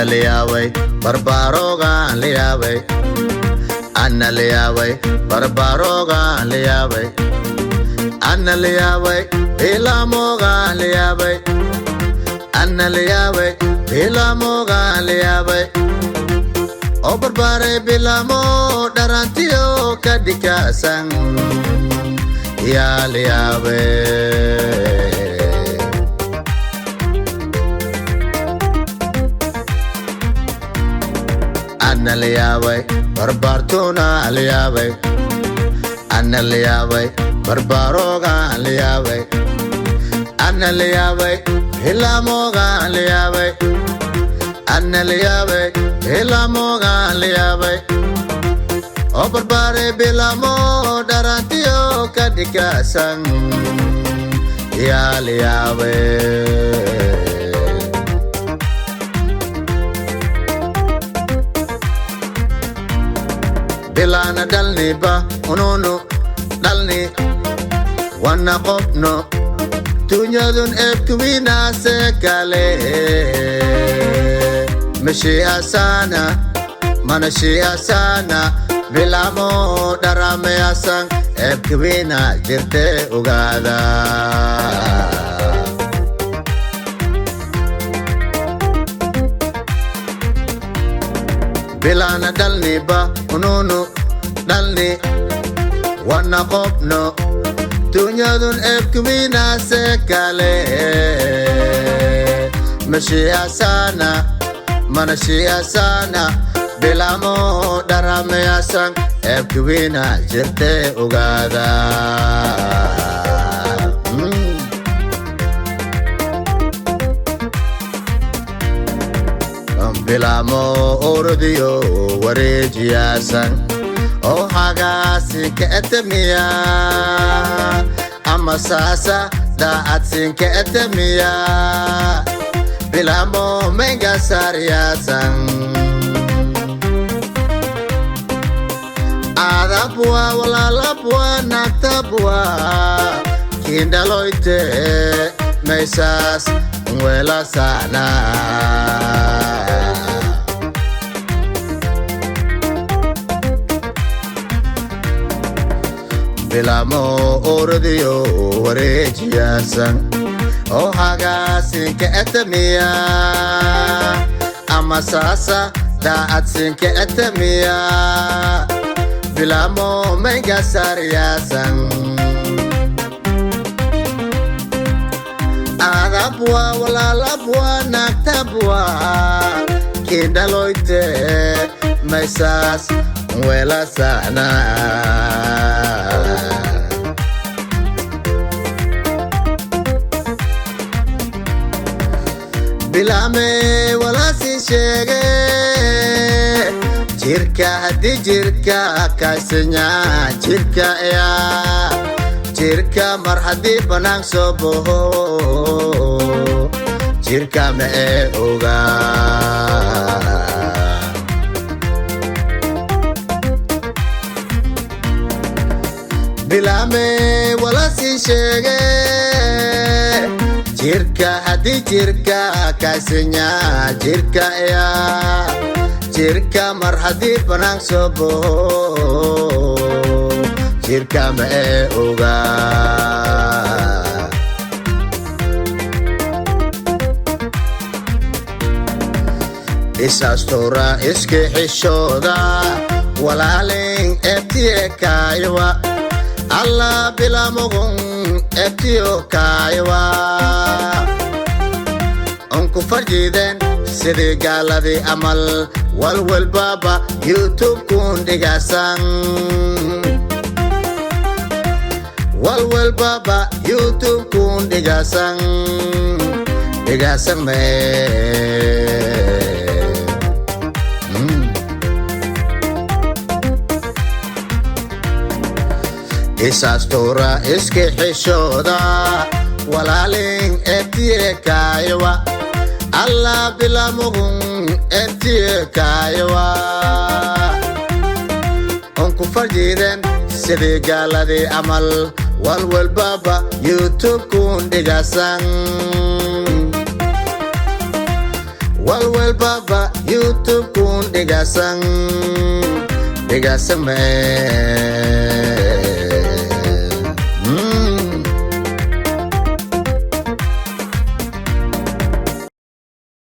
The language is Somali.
Annaliaway, barbaroga liaway. Annaliaway, barbaroga liaway. Annaliaway, ilamoga liaway. Annaliaway, ilamoga liaway. O barbare bilamo darantio kadikasan. Ya liaway. Annaliaway, barbartuna liaway. Annaliaway, barbaroga liaway. Annaliaway, ilamoga liaway. Annaliaway, ilamoga liaway. O barbare bilamo darantio kadikasan. Ya liaway. Bilana dalni ba onono dalni wana qopno tunyadun ebkumina sekale mashi asana manashi asana bilamo darame asan ebkumina jirte ugada Bilana dalni ba onono dalni wana qopno tunyadun ebkumina sekale mashi asana manashi asana bilamo darame asan ebkumina jirte ugada Bilamo ordiyo warejiyasan o hagasi keetemiya ama sasa daatsin keetemiya bilamo menga sariyasan adabwa walalabwa naktabwa kindaloite meisas wela sana Bilamo ordiyo warejiyasan o hagasin keetemiya ama sasa daatsin keetemiya bilamo menga sariyasan adabwa walalabwa naktabwa kindaloite meisas wela sana Bilame wala si shege jirka hadi jirka kaisnya jirka ya jirka marhadi banang soboho jirka me oga Bilame wala si shege jirka hadi jirka kaisnya jirka ya jirka marhadi banang soboho jirka me oga Isastora iske hishoda walalin etiye kaiwa Allah bilamogun etiyo kaiwa Onku farjiden sidi galadi amal walwal baba YouTube kun digasan walwal baba YouTube kun digasan me Isastora iske hishoda walalin etiye kaiwa Allah bilamogun etiye kaiwa Onku farjiden sidi galadi amal walwal baba YouTube kun digasan walwal baba YouTube kun digasang me